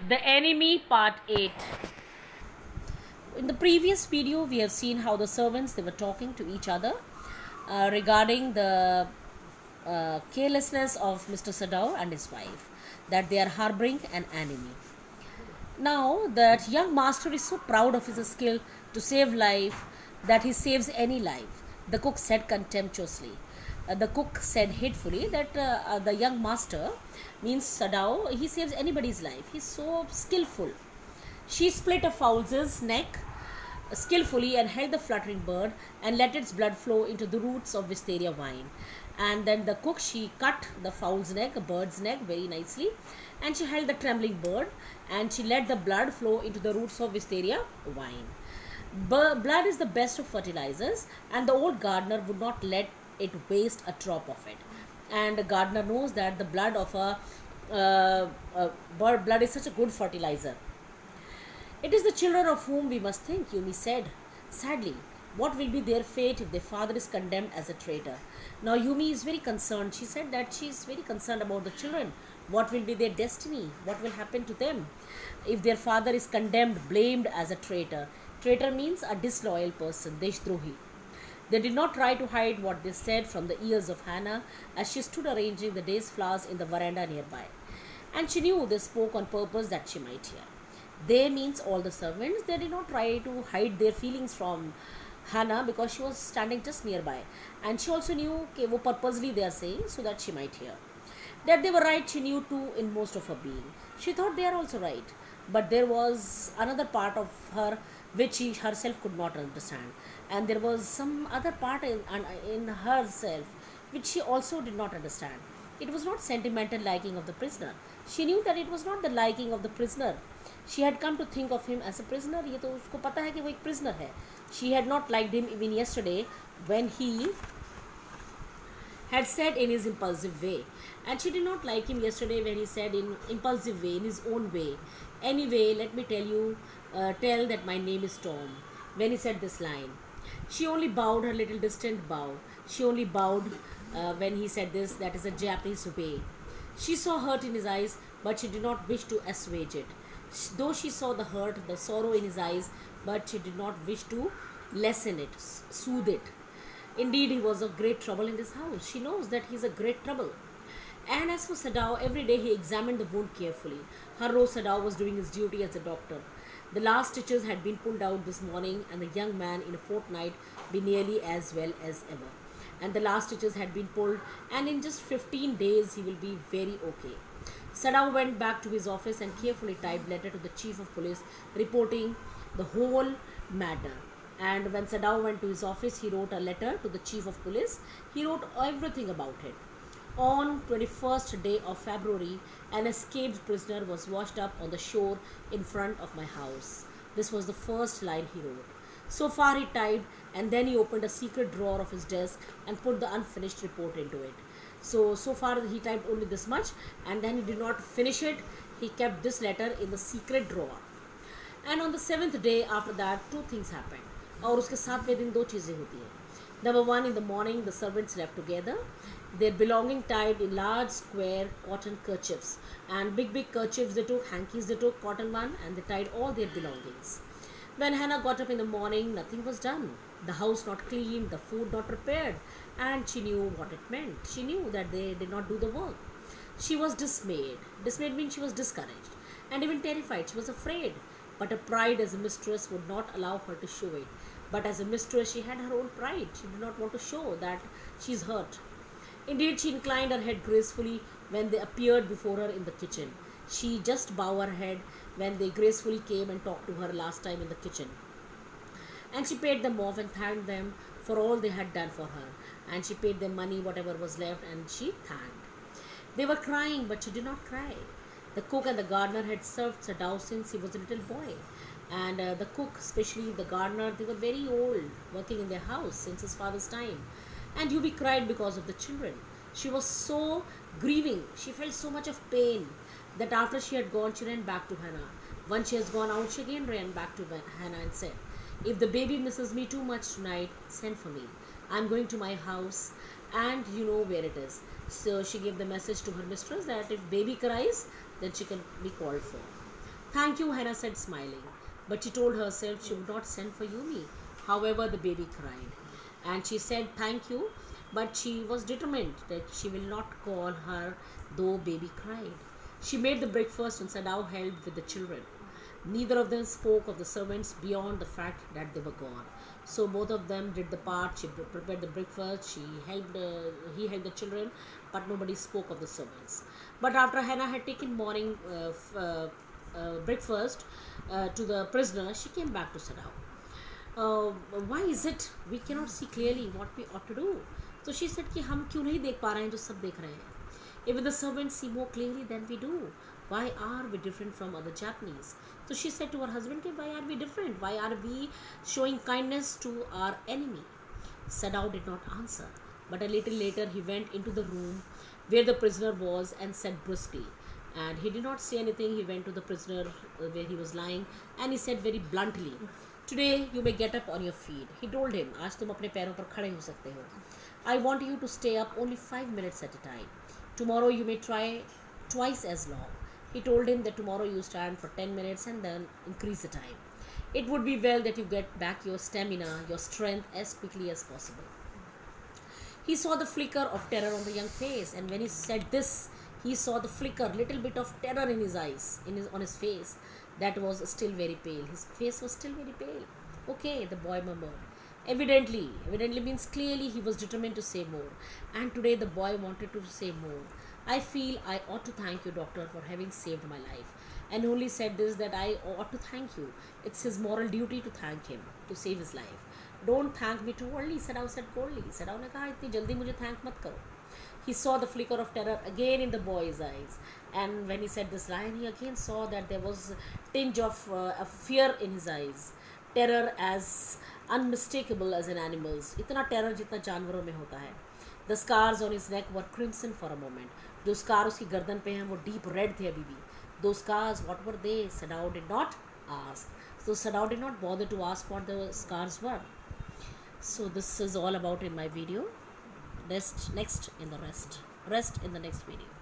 The Enemy Part 8. In the previous video, we have seen how the servants they were talking to each other regarding the carelessness of Mr. Sadao and his wife, that they are harboring an enemy. Now, that young master is so proud of his skill to save life that he saves any life, the cook said contemptuously. The cook said hatefully that the young master means Sadao, he saves anybody's life. He's so skillful. She split a fowl's neck skillfully and held the fluttering bird and let its blood flow into the roots of wisteria vine. And then the cook, she cut the fowl's neck, a bird's neck, very nicely, and she held the trembling bird and she let the blood flow into the roots of wisteria vine. Blood is the best of fertilizers, and the old gardener would not let it waste a drop of it. And the gardener knows that the blood of a bird blood is such a good fertilizer. It is the children of whom we must think, Yumi said. Sadly, what will be their fate if their father is condemned as a traitor? Now Yumi is very concerned. She said that she is very concerned about the children. What will be their destiny? What will happen to them if their father is condemned, blamed as a traitor? Traitor means a disloyal person, Deshdrohi. They did not try to hide what they said from the ears of Hannah as she stood arranging the day's flowers in the veranda nearby. And she knew they spoke on purpose that she might hear. They means all the servants. They did not try to hide their feelings from Hannah because she was standing just nearby. And she also knew that वो purposely they are saying so that she might hear. That they were right, she knew too in most of her being. She thought they are also right. But there was another part of her which she herself could not understand. And there was some other part in herself which she also did not understand. It was not sentimental liking of the prisoner. She knew that it was not the liking of the prisoner. She had come to think of him as a prisoner. ये तो उसको पता है कि वो एक prisoner है. She had not liked him even yesterday when he had said in his impulsive way. And she did not like him yesterday when he said in impulsive way, in his own way. Anyway, let me tell that my name is Tom. When he said this line, she only bowed her little distant bow. She only bowed when he said this, that is a Japanese way. She saw hurt in his eyes, but she did not wish to assuage it. Though she saw the hurt, the sorrow in his eyes, but she did not wish to lessen it, soothe it. Indeed, he was of great trouble in this house. She knows that he is a great trouble. And as for Sadao, every day he examined the wound carefully. Harro Sadao was doing his duty as a doctor. The last stitches had been pulled out this morning, and the young man in a fortnight be nearly as well as ever. And the last stitches had been pulled, and in just 15 days he will be very okay. Sadao went back to his office and carefully typed letter to the chief of police reporting the whole matter. And when Sadao went to his office, he wrote a letter to the chief of police. He wrote everything about it. On 21st day of February, an escaped prisoner was washed up on the shore in front of my house. This was the first line he wrote. So far he typed, and then he opened a secret drawer of his desk and put the unfinished report into it. So far he typed only this much, and then he did not finish it. He kept this letter in the secret drawer. And on the 7th day after that, two things happened. और उसके 7वें दिन दो चीज़ें होती हैं. Number one, in the morning, the servants left together, their belonging tied in large square cotton kerchiefs. And big kerchiefs they took, hankies they took, cotton one, and they tied all their belongings. When Hannah got up in the morning, nothing was done. The house not cleaned, the food not prepared, and she knew what it meant. She knew that they did not do the work. She was dismayed. Dismayed means she was discouraged and even terrified. She was afraid. But her pride as a mistress would not allow her to show it. But as a mistress, she had her own pride. She did not want to show that she is hurt. Indeed, she inclined her head gracefully when they appeared before her in the kitchen. She just bowed her head when they gracefully came and talked to her last time in the kitchen. And she paid them off and thanked them for all they had done for her. And she paid them money, whatever was left, and she thanked. They were crying, but she did not cry. The cook and the gardener had served Sadao since he was a little boy. And the cook, especially the gardener, they were very old, working in their house since his father's time. And Yubi cried because of the children. She was so grieving. She felt so much of pain that after she had gone, she ran back to Hannah. Once she has gone out, she again ran back to Hannah and said, if the baby misses me too much tonight, send for me. I'm going to my house and you know where it is. So she gave the message to her mistress that if baby cries, then she can be called for. Thank you, Hannah said, smiling. But she told herself she would not send for Yumi. However, the baby cried. And she said thank you, but she was determined that she will not call her though baby cried. She made the breakfast and Sadao helped with the children. Neither of them spoke of the servants beyond the fact that they were gone. So both of them did the part. She prepared the breakfast. He helped the children, but nobody spoke of the servants. But after Hannah had taken morning breakfast to the prisoner, she came back to Sadao. Why is it we cannot see clearly what we ought to do? So she said कि हम क्यों नहीं देख पा रहे हैं जो सब देख रहे हैं? Even the servants see more clearly than we do. Why are we different from other Japanese? So she said to her husband, why are we different? Why are we showing kindness to our enemy? Sadao did not answer, but a little later he went into the room where the prisoner was and said brusquely. And he did not say anything. He went to the prisoner where he was lying and he said very bluntly, Today you may get up on your feet. He told him, आज तुम अपने पैरों पर खड़े हो सकते हो. I want you to stay up only 5 minutes at a time. Tomorrow you may try twice as long. He told him that tomorrow you stand for 10 minutes and then increase the time. It would be well that you get back your stamina, your strength as quickly as possible. He saw the flicker of terror on the young face, and when he said this, he saw the flicker, little bit of terror in his eyes, on his face. That was still very pale. His face was still very pale. Okay, the boy murmured. Evidently means clearly he was determined to say more. And today the boy wanted to say more. I feel I ought to thank you, doctor, for having saved my life. And only said this that I ought to thank you. It's his moral duty to thank him, to save his life. Don't thank me too early, Sadao said coldly. Sadao ने कहा इतनी जल्दी मुझे thank मत करो. He saw the flicker of terror again in the boy's eyes, and when he said this line, he again saw that there was a tinge of a fear in his eyes. Terror as unmistakable as an animal's. इतना terror जितना जानवरों में होता है. The scars on his neck were crimson for a moment. जो scar उसकी गर्दन पे हैं वो deep red थे अभी भी. Those scars, what were they? Sadao did not ask. So Sadao did not bother to ask what the scars were. So this is all about in my video. Rest in the next video.